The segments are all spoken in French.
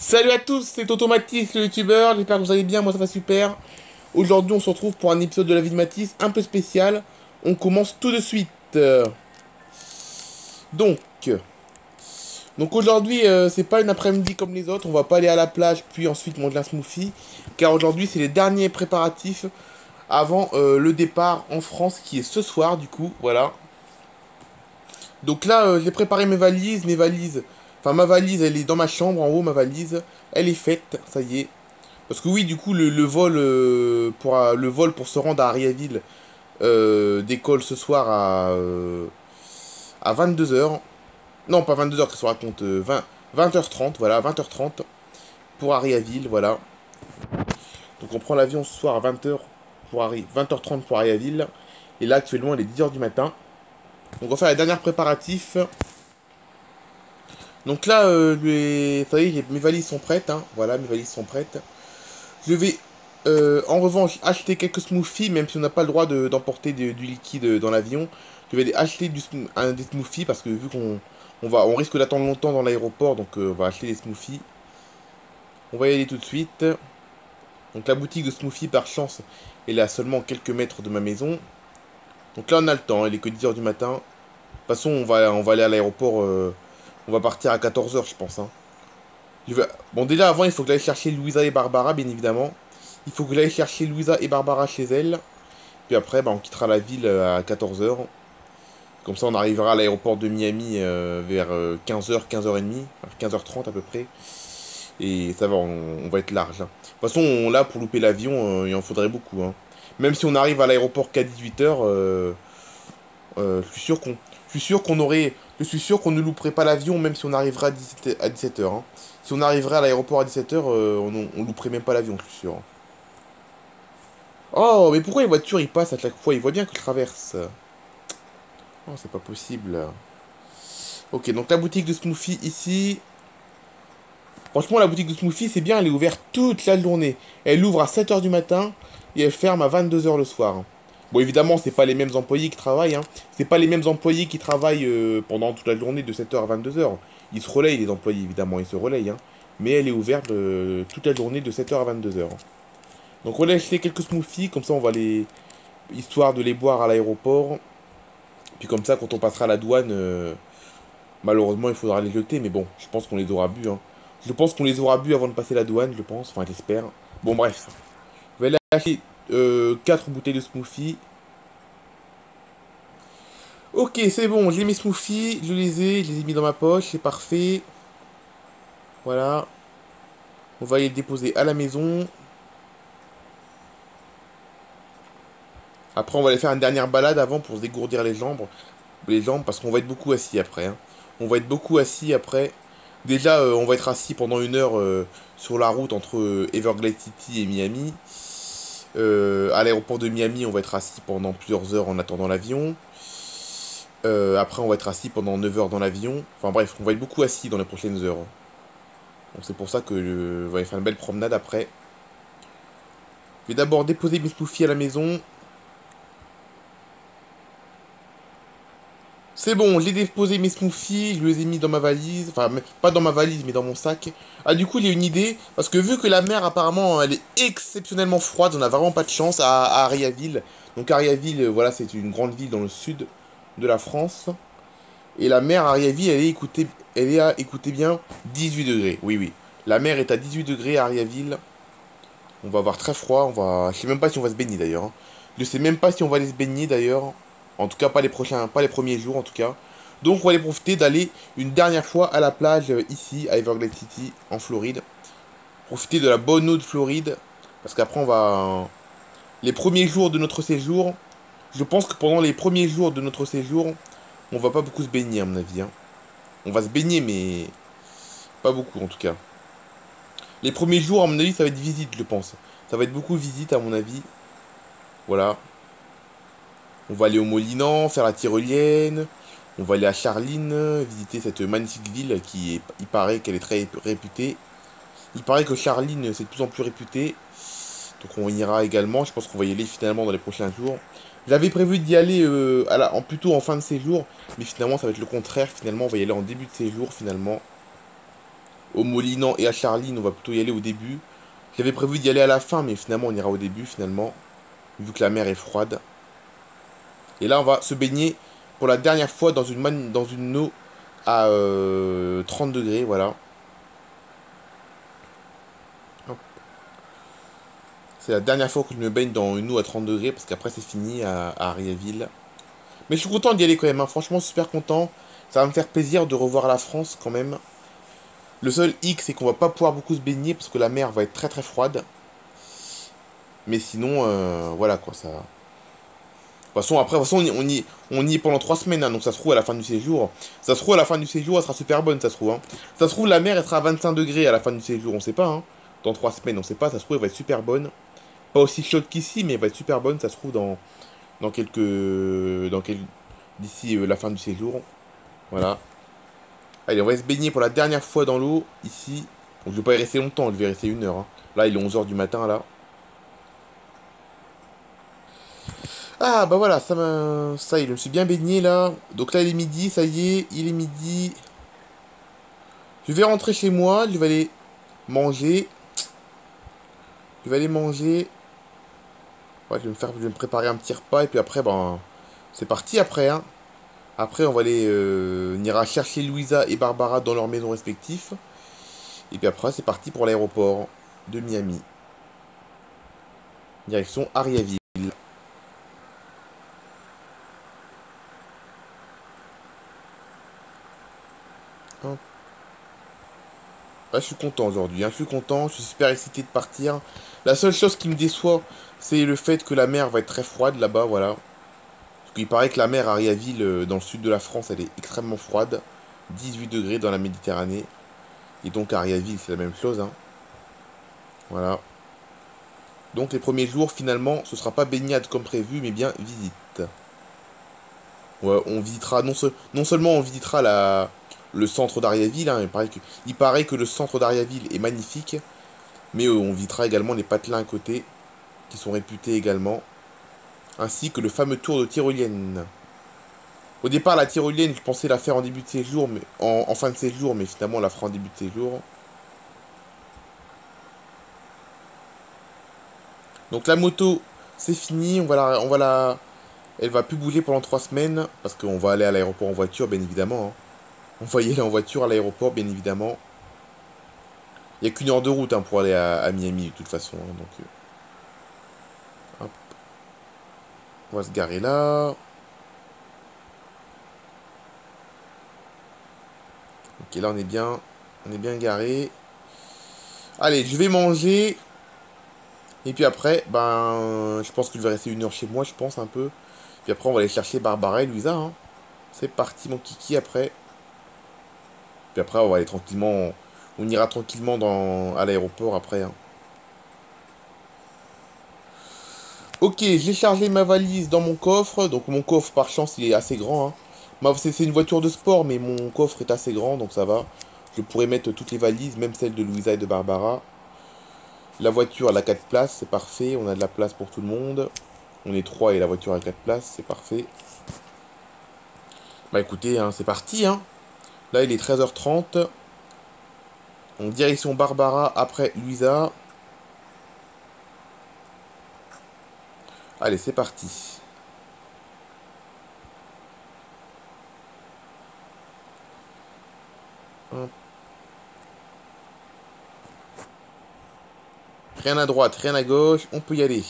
Salut à tous, c'est Automatis, le youtubeur, j'espère que vous allez bien, moi ça va super. Aujourd'hui on se retrouve pour un épisode de la vie de Mathis un peu spécial. On commence tout de suite. Donc, donc aujourd'hui c'est pas une après-midi comme les autres, on va pas aller à la plage puis ensuite manger un smoothie. Car aujourd'hui c'est les derniers préparatifs avant le départ en France qui est ce soir du coup, voilà. Donc là j'ai préparé mes valises. Enfin ma valise elle est dans ma chambre en haut, ma valise. Elle est faite, ça y est. Parce que oui, du coup, le vol pour se rendre à Ariaville décolle ce soir à 22 h. Non, pas 22 h, que ça raconte 20 h 30, voilà, 20 h 30 pour Ariaville, voilà. Donc on prend l'avion ce soir à 20 h 30 pour Ariaville. Et là, actuellement, il est 10 h du matin. Donc on va faire les derniers préparatifs. Donc là, ça y est, mes valises sont prêtes, hein. Voilà, mes valises sont prêtes. Je vais en revanche acheter quelques smoothies, même si on n'a pas le droit d'emporter du liquide dans l'avion. Je vais acheter des smoothies parce que vu on risque d'attendre longtemps dans l'aéroport, donc on va acheter des smoothies. On va y aller tout de suite. Donc la boutique de smoothies par chance, elle est à seulement quelques mètres de ma maison. Donc là on a le temps, il est que 10 h du matin. De toute façon on va aller à l'aéroport, on va partir à 14 h je pense, hein. Bon déjà avant il faut que j'aille chercher Louisa et Barbara bien évidemment. Il faut que j'aille chercher Louisa et Barbara chez elles. Puis après, bah, on quittera la ville à 14 h. Comme ça, on arrivera à l'aéroport de Miami vers 15 h, 15 h 30, 15 h 30 à peu près. Et ça va, on va être large, hein. De toute façon, là, pour louper l'avion, il en faudrait beaucoup, hein. Même si on arrive à l'aéroport qu'à 18 h, je suis sûr qu'on aurait. Je suis sûr qu'on ne louperait pas l'avion même si on arriverait à 17 h, hein. Si on arriverait à l'aéroport à 17 h, on louperait même pas l'avion, je suis sûr. Oh, mais pourquoi les voitures ils passent à chaque fois? Ils voient bien que je traverse. Oh, c'est pas possible. Ok, donc la boutique de smoothie ici. Franchement, la boutique de smoothie, c'est bien, elle est ouverte toute la journée. Elle ouvre à 7 h du matin et elle ferme à 22 h le soir. Bon, évidemment, c'est pas les mêmes employés qui travaillent, hein. C'est pas les mêmes employés qui travaillent pendant toute la journée de 7 h à 22 h. Ils se relayent, les employés, évidemment, ils se relayent, hein. Mais elle est ouverte toute la journée de 7 h à 22 h. Donc on va acheter quelques smoothies, comme ça on va les... Histoire de les boire à l'aéroport. Puis comme ça, quand on passera à la douane, malheureusement, il faudra les jeter. Mais bon, je pense qu'on les aura bu, hein. Je pense qu'on les aura bu avant de passer la douane, je pense. Enfin, j'espère. Bon, bref. Je vais aller acheter 4 bouteilles de smoothie. Ok, c'est bon. J'ai mes smoothies. Je les ai mis dans ma poche. C'est parfait. Voilà. On va aller les déposer à la maison. Après, on va aller faire une dernière balade avant pour se dégourdir les jambes. Les jambes, parce qu'on va être beaucoup assis après, hein. On va être beaucoup assis après. Déjà, on va être assis pendant 1 heure sur la route entre Everglades City et Miami. À l'aéroport de Miami, on va être assis pendant plusieurs heures en attendant l'avion. Après, on va être assis pendant 9 heures dans l'avion. Enfin bref, on va être beaucoup assis dans les prochaines heures. Donc c'est pour ça que on va aller faire une belle promenade après. Je vais d'abord déposer mes smoothies à la maison. C'est bon, j'ai déposé mes smoothies, je les ai mis dans ma valise, enfin pas dans ma valise mais dans mon sac. Ah du coup j'ai une idée, parce que vu que la mer apparemment elle est exceptionnellement froide, on a vraiment pas de chance à Ariaville. Donc Ariaville, voilà, c'est une grande ville dans le sud de la France. Et la mer à Ariaville, elle est à, écoutez bien, 18 degrés, oui oui. La mer est à 18 degrés à Ariaville. On va avoir très froid, je sais même pas si on va se baigner d'ailleurs, hein. Je sais même pas si on va aller se baigner d'ailleurs. En tout cas, pas les premiers jours en tout cas. Donc on va aller profiter d'aller une dernière fois à la plage ici, à Everglades City, en Floride. Profiter de la bonne eau de Floride. Parce qu'après on va... Les premiers jours de notre séjour, je pense que pendant les premiers jours de notre séjour, on va pas beaucoup se baigner à mon avis, hein. On va se baigner mais pas beaucoup en tout cas. Les premiers jours à mon avis ça va être visite je pense. Ça va être beaucoup visite à mon avis. Voilà. On va aller au Molinan, faire la tyrolienne. On va aller à Charline, visiter cette magnifique ville qui est, il paraît qu'elle est très réputée. Il paraît que Charline c'est de plus en plus réputé. Donc on ira également. Je pense qu'on va y aller finalement dans les prochains jours. J'avais prévu d'y aller plutôt en fin de séjour. Mais finalement ça va être le contraire. Finalement on va y aller en début de séjour finalement. au Molinan et à Charline, on va plutôt y aller au début. J'avais prévu d'y aller à la fin, mais finalement on ira au début finalement, vu que la mer est froide. Et là on va se baigner pour la dernière fois dans une eau à 30 degrés, voilà. C'est la dernière fois que je me baigne dans une eau à 30 degrés, parce qu'après c'est fini à Ariaville. Mais je suis content d'y aller quand même, hein. Franchement super content. Ça va me faire plaisir de revoir la France quand même. Le seul hic, c'est qu'on va pas pouvoir beaucoup se baigner, parce que la mer va être très très froide. Mais sinon, voilà quoi, ça... De toute façon, après, de toute façon, on y est pendant 3 semaines, hein, donc ça se trouve à la fin du séjour. Ça se trouve à la fin du séjour, elle sera super bonne, ça se trouve. Hein. Ça se trouve, la mer, elle sera à 25 degrés à la fin du séjour, on sait pas. Hein. Dans 3 semaines, on sait pas, ça se trouve, elle va être super bonne. Pas aussi chaude qu'ici, mais elle va être super bonne, ça se trouve, dans quelques. D'ici la fin du séjour. Voilà. Allez, on va se baigner pour la dernière fois dans l'eau, ici. Donc, je vais pas y rester longtemps, je vais y rester 1 heure. Hein. Là, il est 11 h du matin, là. Ah bah voilà, ça y est, je me suis bien baigné là. Donc là il est midi, ça y est, il est midi. Je vais rentrer chez moi, je vais aller manger. Je vais aller manger. Ouais, je vais me préparer un petit repas et puis après ben c'est parti après hein. Après on va aller on ira chercher Louisa et Barbara dans leurs maisons respectives. Et puis après c'est parti pour l'aéroport de Miami. Direction Ariaville. Hop. Ah, je suis content aujourd'hui, hein, je suis content, je suis super excité de partir. La seule chose qui me déçoit, c'est le fait que la mer va être très froide là-bas, voilà. Parce qu'il paraît que la mer à Ariaville, dans le sud de la France, elle est extrêmement froide. 18 degrés dans la Méditerranée. Et donc à Ariaville, c'est la même chose, hein. Voilà. Donc les premiers jours, finalement, ce sera pas baignade comme prévu, mais bien visite. Ouais, on visitera, non seulement on visitera le centre d'Ariaville, hein, il paraît que le centre d'Ariaville est magnifique, mais on visitera également les patelins à côté, qui sont réputés également, ainsi que le fameux tour de tyrolienne. Au départ, la tyrolienne, je pensais la faire en début de séjour, mais en fin de séjour, mais finalement, on la fera en début de séjour. Donc la moto, c'est fini, elle va plus bouger pendant 3 semaines, parce qu'on va aller à l'aéroport en voiture, bien évidemment. Hein. On va y aller en voiture à l'aéroport, bien évidemment. Il n'y a qu'1 heure de route hein, pour aller à Miami, de toute façon. Hein, donc, hop, on va se garer là. Ok, là on est bien garé. Allez, je vais manger. Et puis après, ben, je pense que je vais rester 1 heure chez moi, je pense un peu. Puis après, on va aller chercher Barbara et Louisa. Hein. C'est parti, mon kiki, après. Puis après, on va aller tranquillement. On ira tranquillement à l'aéroport après. Hein. Ok, j'ai chargé ma valise dans mon coffre. Donc, mon coffre, par chance, il est assez grand. Hein. C'est une voiture de sport, mais mon coffre est assez grand, donc ça va. Je pourrais mettre toutes les valises, même celles de Louisa et de Barbara. La voiture, elle a 4 places, c'est parfait. On a de la place pour tout le monde. On est 3 et la voiture a 4 places, c'est parfait. Bah écoutez, hein, c'est parti. Hein. Là, il est 13h30. En direction Barbara, après Louisa. Allez, c'est parti. Hop. Rien à droite, rien à gauche, on peut y aller.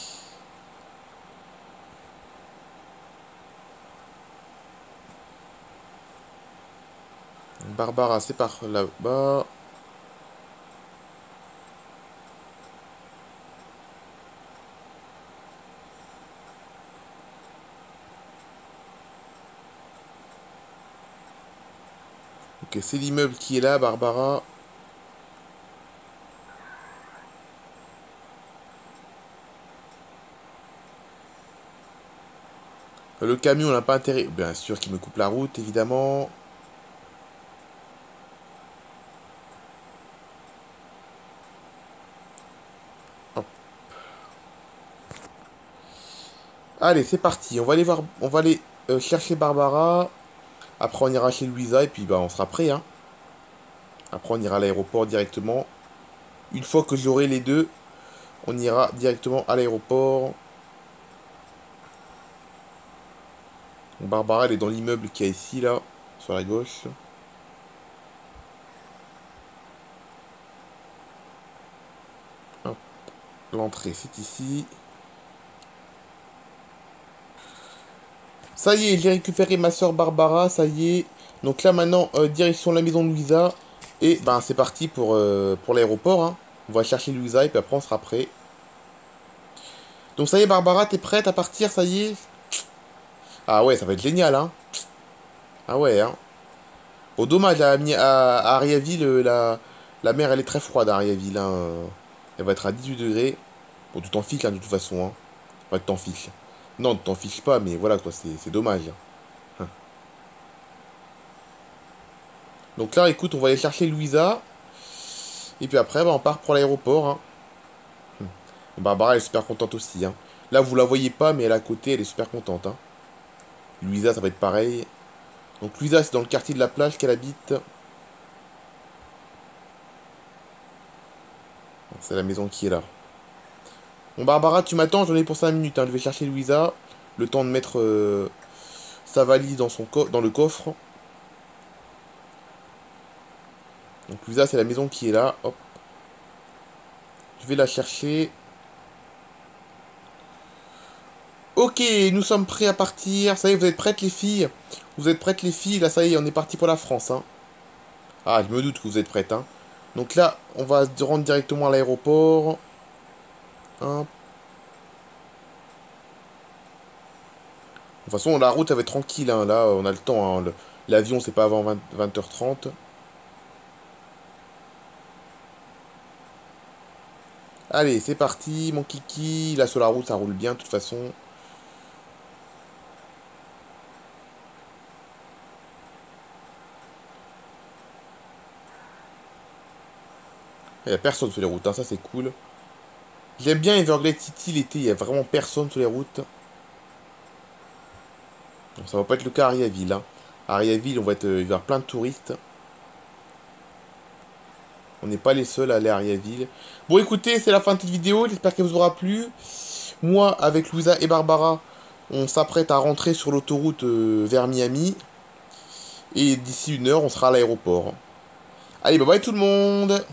Barbara, c'est par là-bas. Ok, c'est l'immeuble qui est là, Barbara. Le camion n'a pas intérêt. Bien sûr qu'il me coupe la route, évidemment. Hop. Allez, c'est parti. On va aller chercher Barbara. Après, on ira chez Louisa et puis bah, on sera prêt. Hein. Après, on ira à l'aéroport directement. Une fois que j'aurai les deux, on ira directement à l'aéroport. Barbara, elle est dans l'immeuble qu'il y a ici, là, sur la gauche. Hop, l'entrée, c'est ici. Ça y est, j'ai récupéré ma soeur Barbara, ça y est. Donc là, maintenant, direction la maison de Louisa. Et ben, c'est parti pour l'aéroport, hein. On va chercher Louisa et puis après, on sera prêt. Donc ça y est, Barbara, t'es prête à partir, ça y est? Ah ouais, ça va être génial, hein. Ah ouais, hein. Bon, dommage, à Ariaville, la mer, elle est très froide à Ariaville, hein. Elle va être à 18 degrés. Bon, tu t'en fiches, hein, de toute façon, hein. Enfin, tu t'en fiches. Non, tu t'en fiches pas, mais voilà, quoi, c'est dommage, hein. Donc là, écoute, on va aller chercher Louisa. Et puis après, bah, on part pour l'aéroport, hein. Barbara, elle est super contente aussi, hein. Là, vous la voyez pas, mais elle est à côté, elle est super contente, hein. Louisa, ça va être pareil. Donc Louisa, c'est dans le quartier de la plage qu'elle habite. C'est la maison qui est là. Bon, Barbara, tu m'attends, j'en ai pour 5 minutes, hein. Je vais chercher Louisa. Le temps de mettre sa valise dans le coffre. Donc Louisa, c'est la maison qui est là. Hop. Je vais la chercher. Ok, nous sommes prêts à partir. Ça y est, vous êtes prêtes les filles? Vous êtes prêtes les filles? Là, ça y est, on est parti pour la France, hein. Ah, je me doute que vous êtes prêtes, hein. Donc là, on va se rendre directement à l'aéroport. Hop. De toute façon, la route, elle va être tranquille, hein. Là, on a le temps, hein. L'avion, c'est pas avant 20h30. Allez, c'est parti, mon kiki. Là, sur la route, ça roule bien, de toute façon. Il n'y a personne sur les routes, hein. Ça, c'est cool. J'aime bien Everglades City l'été, il n'y a vraiment personne sur les routes. Donc, ça va pas être le cas à Ariaville, hein. À Ariaville, il va y avoir plein de touristes. On n'est pas les seuls à aller à Ariaville. Bon, écoutez, c'est la fin de cette vidéo. J'espère qu'elle vous aura plu. Moi, avec Louisa et Barbara, on s'apprête à rentrer sur l'autoroute vers Miami. Et d'ici 1 heure, on sera à l'aéroport. Allez, bye bye tout le monde!